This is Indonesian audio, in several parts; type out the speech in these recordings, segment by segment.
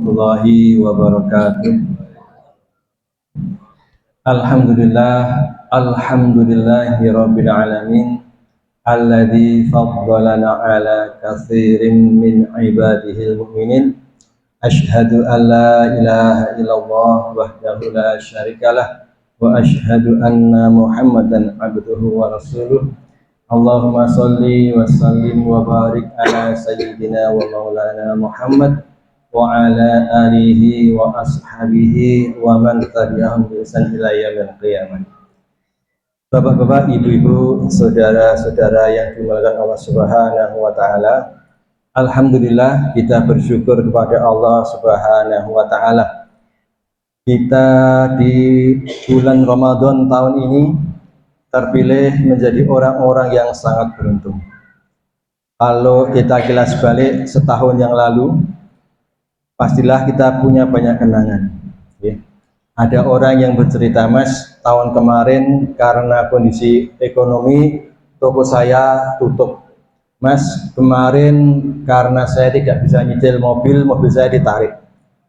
warahmatullahi wabarakatuh. Alhamdulillahi rabbil alamin, alladzi faddalana ala katsirin min ibadihil mu'minin. Asyhadu an la ilaha illallah wahdahu la syarikalah wa asyhadu anna Muhammadan abduhu wa rasuluh. Allahumma sholli wa sallim wa barik ala sayyidina wa maulana Muhammad wa ala alihi wa ashabihi wa man tabi'ahum bi ihsan ila yaumil qiyamah. Bapak-bapak, ibu-ibu, saudara-saudara yang dimuliakan Allah Subhanahu wa taala, alhamdulillah kita bersyukur kepada Allah Subhanahu wa taala. Kita di bulan Ramadan tahun ini terpilih menjadi orang-orang yang sangat beruntung. Kalau kita kilas balik setahun yang lalu, pastilah kita punya banyak kenangan. Ada orang yang bercerita, Mas, tahun kemarin karena kondisi ekonomi toko saya tutup. Mas, kemarin karena saya tidak bisa nyicil mobil saya ditarik.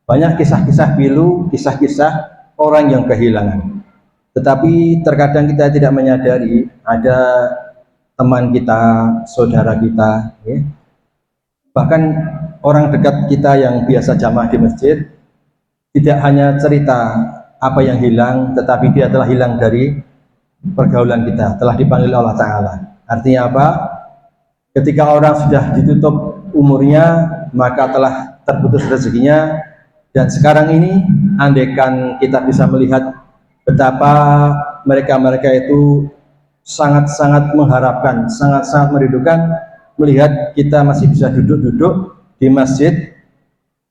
Banyak kisah-kisah pilu, kisah-kisah orang yang kehilangan. Tetapi terkadang kita tidak menyadari ada teman kita, saudara kita, bahkan orang dekat kita yang biasa jamaah di masjid, tidak hanya cerita apa yang hilang, tetapi dia telah hilang dari pergaulan kita, telah dipanggil Allah Ta'ala. Artinya apa? Ketika orang sudah ditutup umurnya, maka telah terputus rezekinya. Dan sekarang ini, andaikan kita bisa melihat betapa mereka-mereka itu sangat-sangat mengharapkan, sangat-sangat merindukan melihat kita masih bisa duduk-duduk di masjid,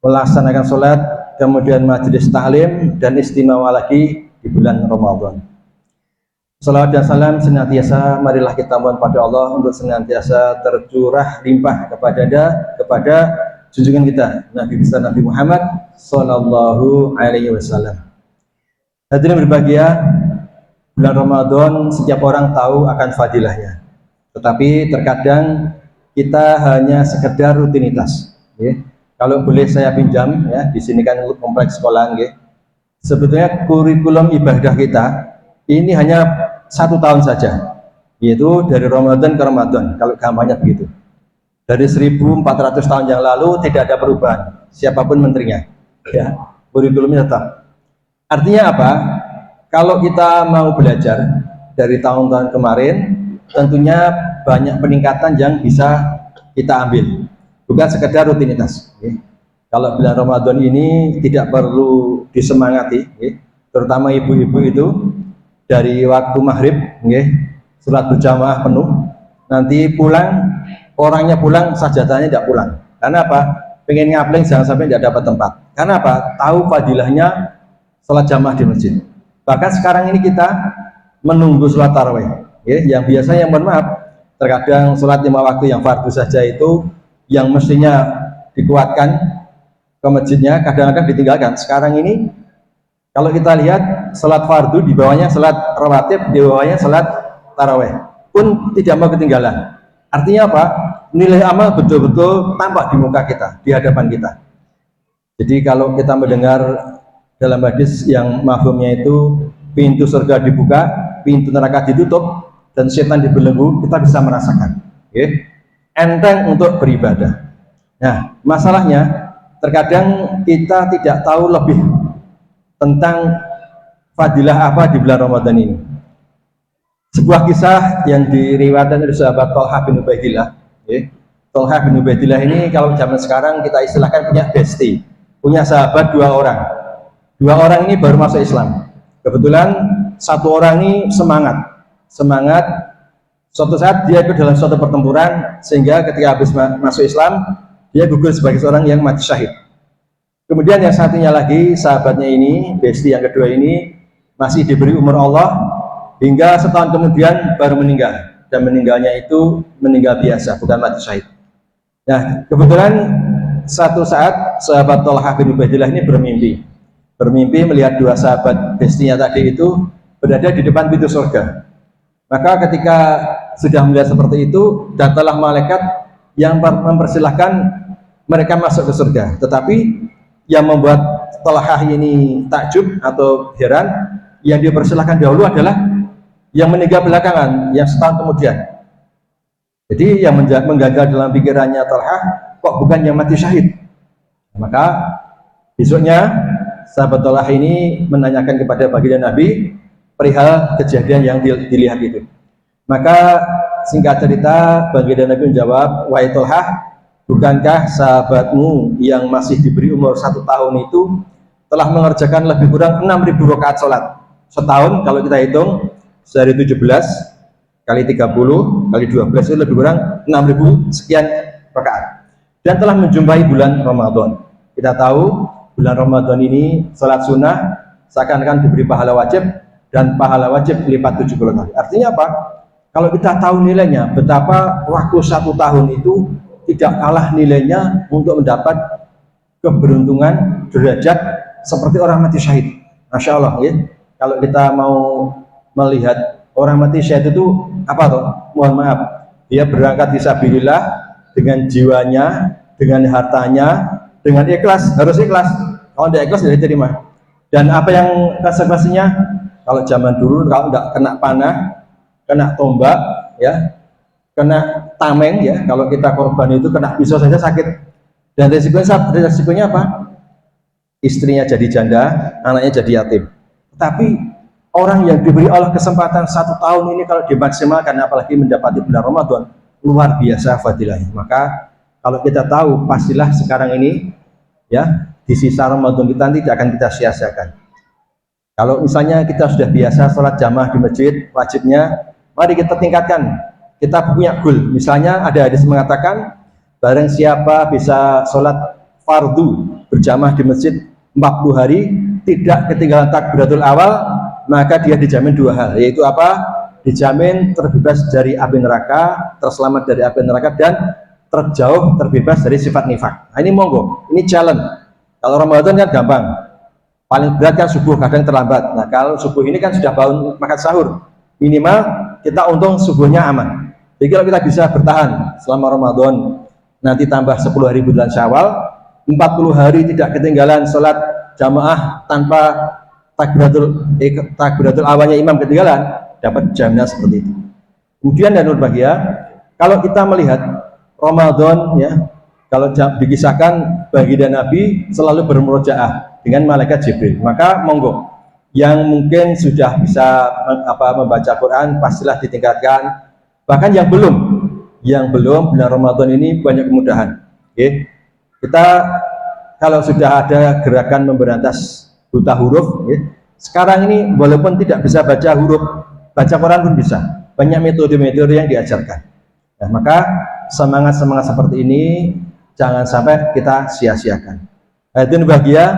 melaksanakan sholat, kemudian majelis taklim, dan istimewa lagi di bulan Ramadan. Salawat dan salam senantiasa marilah kita mohon pada Allah untuk senantiasa tercurah limpah kepada junjungan kita Nabi besar Nabi Muhammad sallallahu alaihi wasallam. Hadirin berbahagia, bulan Ramadan setiap orang tahu akan fadilahnya. Tetapi terkadang kita hanya sekedar rutinitas. Kalau boleh saya pinjam, di sini kan kompleks sekolah, sebetulnya kurikulum ibadah kita ini hanya 1 tahun saja, yaitu dari Ramadan ke Ramadan, kalau gampangnya begitu. Dari 1400 tahun yang lalu tidak ada perubahan, siapapun menterinya, kurikulumnya tetap. Artinya apa? Kalau kita mau belajar dari tahun-tahun kemarin, tentunya banyak peningkatan yang bisa kita ambil. Bukan sekedar rutinitas. Kalau bulan Ramadan ini tidak perlu disemangati, terutama ibu-ibu itu dari waktu maghrib, sholat berjamaah penuh, nanti pulang, orangnya pulang, sajadahnya tidak pulang. Karena apa? Pengen ngapling jangan sampai tidak dapat tempat. Karena apa? Tahu fadilahnya sholat jamaah di masjid. Bahkan sekarang ini kita menunggu sholat tarawih, yang biasanya, mohon maaf, terkadang sholat 5 waktu yang fardu saja itu yang mestinya dikuatkan ke masjidnya, kadang-kadang ditinggalkan. Sekarang ini kalau kita lihat salat fardu di bawahnya salat rawatib, di bawahnya salat tarawih pun tidak mau ketinggalan. Artinya apa? Nilai amal betul-betul tampak di muka kita, di hadapan kita. Jadi kalau kita mendengar dalam hadis yang mafhumnya itu pintu surga dibuka, pintu neraka ditutup, dan setan dibelenggu, kita bisa merasakan. Enteng untuk beribadah. Nah, masalahnya terkadang kita tidak tahu lebih tentang fadilah apa di bulan Ramadan ini. Sebuah kisah yang diriwayatkan oleh sahabat Thalhah bin Ubaidillah. Thalhah bin Ubaidillah ini kalau zaman sekarang kita istilahkan punya bestie, punya sahabat 2 orang. 2 orang ini baru masuk Islam. Kebetulan 1 orang ini semangat. Suatu saat dia ikut dalam suatu pertempuran, sehingga ketika habis masuk Islam, dia gugur sebagai seorang yang mati syahid. Kemudian yang satunya lagi, sahabatnya ini, bestie yang kedua ini, masih diberi umur Allah, hingga setahun kemudian baru meninggal. Dan meninggalnya itu meninggal biasa, bukan mati syahid. Nah, kebetulan satu saat, sahabat Thalhah bin Ubaidillah ini bermimpi melihat 2 sahabat bestinya tadi itu berada di depan pintu surga. Maka ketika sudah melihat seperti itu, datanglah malaikat yang mempersilahkan mereka masuk ke surga. Tetapi yang membuat Talhah ini takjub atau heran, yang dipersilahkan dahulu adalah yang meninggal belakangan, yang setahun kemudian. Jadi yang mengganjal dalam pikirannya Talhah, kok bukan yang mati syahid? Maka besoknya sahabat Talhah ini menanyakan kepada baginda Nabi perihal kejadian yang dilihat itu. Maka singkat cerita baginda Nabi menjawab, wahai Talhah, bukankah sahabatmu yang masih diberi umur 1 tahun itu telah mengerjakan lebih kurang 6.000 rakaat sholat setahun? Kalau kita hitung dari 17 kali 30 kali 12 itu lebih kurang 6.000 sekian rakaat, dan telah menjumpai bulan Ramadan. Kita tahu bulan Ramadan ini sholat sunnah seakan-akan diberi pahala wajib, dan pahala wajib lipat 70 kali. Artinya apa? Kalau kita tahu nilainya, betapa waktu 1 tahun itu tidak kalah nilainya untuk mendapat keberuntungan derajat seperti orang mati syahid. Masya Allah ya. Kalau kita mau melihat orang mati syahid itu apa toh? Mohon maaf, dia berangkat fisabilillah dengan jiwanya, dengan hartanya, dengan ikhlas, harus ikhlas. Kalau tidak ikhlas tidak diterima. Dan apa yang konsekuensinya? Kalau zaman dulu kalau tidak kena panah, kena tombak, ya, kena tameng, ya, kalau kita korban itu kena pisau saja sakit. Dan resikonya apa? Istrinya jadi janda, anaknya jadi yatim. Tapi orang yang diberi Allah kesempatan 1 tahun ini kalau dimaksimalkan, apalagi mendapati bulan Ramadan, luar biasa fadilahnya. Maka kalau kita tahu, pastilah sekarang ini ya di sisa Ramadan kita tidak akan kita sia-siakan. Kalau misalnya kita sudah biasa sholat jamaah di masjid, wajibnya mari kita tingkatkan. Kita punya goal. Misalnya ada hadis mengatakan, barang siapa bisa sholat fardu berjamaah di masjid 40 hari, tidak ketinggalan takbiratul awal, maka dia dijamin 2 hal, yaitu apa? Dijamin terbebas dari api neraka, terselamat dari api neraka, dan terjauh, terbebas dari sifat nifak. Nah, ini monggo, ini challenge. Kalau Ramadan kan gampang, paling berat kan subuh, kadang terlambat. Nah, kalau subuh ini kan sudah bangun makan sahur, minimal kita untung subuhnya aman. Jadi kalau kita bisa bertahan selama Ramadan, nanti tambah 10 hari bulan Syawal, 40 hari tidak ketinggalan sholat jamaah tanpa takbiratul awalnya imam ketinggalan, dapat jaminan seperti itu. Kemudian dan berbahagia, kalau kita melihat Ramadan, ya, kalau dikisahkan baginda Nabi selalu bermurojaah dengan malaikat Jibril. Maka monggo yang mungkin sudah bisa membaca Quran, pastilah ditingkatkan. Bahkan yang belum bulan Ramadan ini banyak kemudahan. Okay. Kita kalau sudah ada gerakan memberantas buta huruf, okay, sekarang ini walaupun tidak bisa baca huruf, baca Quran pun bisa. Banyak metode-metode yang diajarkan. Nah, maka semangat seperti ini jangan sampai kita sia-siakan. Hadirin bahagia,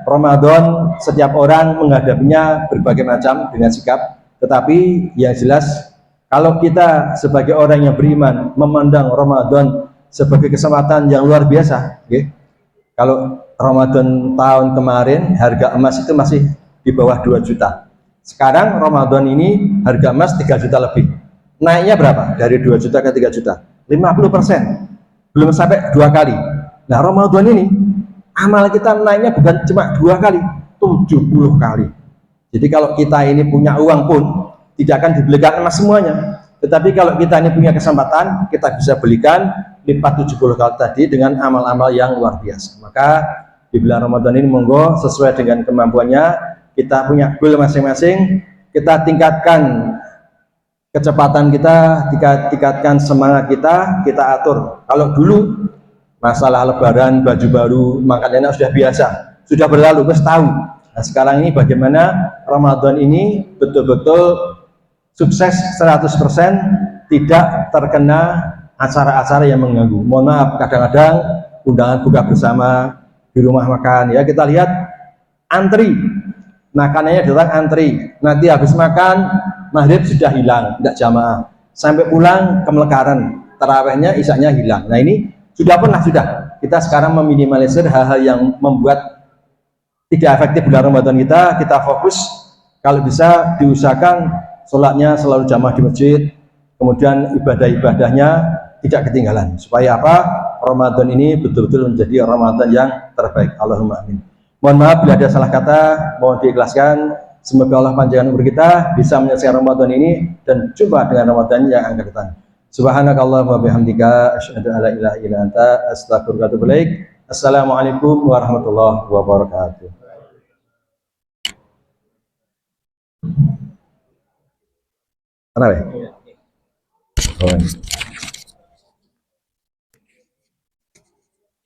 Ramadan setiap orang menghadapinya berbagai macam dengan sikap, tetapi yang jelas kalau kita sebagai orang yang beriman memandang Ramadan sebagai kesempatan yang luar biasa, okay? Kalau Ramadan tahun kemarin harga emas itu masih di bawah 2 juta. Sekarang Ramadan ini harga emas 3 juta lebih. Naiknya berapa? Dari 2 juta ke 3 juta. 50%. Belum sampai 2 kali. Nah, Ramadan ini amal kita naiknya bukan cuma 2 kali, 70 kali. Jadi kalau kita ini punya uang pun tidak akan dibelikan emas semuanya. Tetapi kalau kita ini punya kesempatan, kita bisa belikan lipat 70 kali tadi dengan amal-amal yang luar biasa. Maka di bulan Ramadan ini monggo sesuai dengan kemampuannya, kita punya goal masing-masing, kita tingkatkan kecepatan kita, tingkatkan semangat kita atur. Kalau dulu masalah lebaran, baju baru, makan enak sudah biasa, sudah berlalu, kita tahu. Nah, sekarang ini bagaimana Ramadan ini betul-betul sukses 100%, tidak terkena acara-acara yang mengganggu. Mohon maaf, kadang-kadang undangan buka bersama di rumah makan, ya kita lihat antri, makanannya datang antri, nanti habis makan maghrib sudah hilang, tidak jamaah, sampai pulang kemelekaran, tarawehnya isaknya hilang. Nah, ini sudah kita sekarang meminimalisir hal-hal yang membuat tidak efektif bulan Ramadan kita fokus, kalau bisa diusahakan sholatnya selalu jamaah di masjid, kemudian ibadah-ibadahnya tidak ketinggalan, supaya apa? Ramadan ini betul-betul menjadi Ramadan yang terbaik. Allahumma amin. Mohon maaf bila ada salah kata, mohon diikhlaskan. Semoga Allah panjangkan umur kita, bisa menyelesaikan Ramadan ini dan jumpa dengan Ramadan yang akan datang. Subhanakallahumma bihamdika asyhadu an la ilaha illa anta astaghfiruka wa atubu ilaik. Assalamualaikum warahmatullahi wabarakatuh. Kenapa ya? Oh.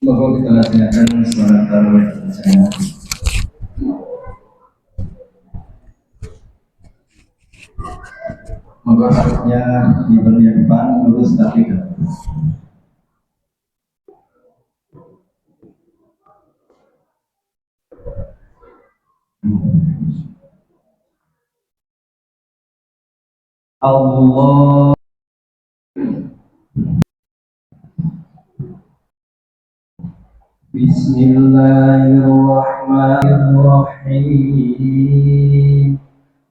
Semoga kita laksanakan sholat tarawih bersama. Moga harusnya di bagian depan lurus tapi Allah. Bismillahirrahmanirrahim.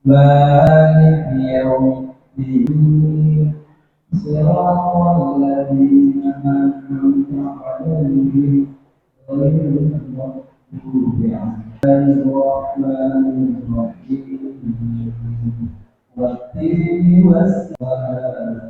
Maliki yaumiddin. Shiratal ladzina an'amta 'alaihim ghairil maghdubi 'alaihim waladdallin. Wattini was-salaamin.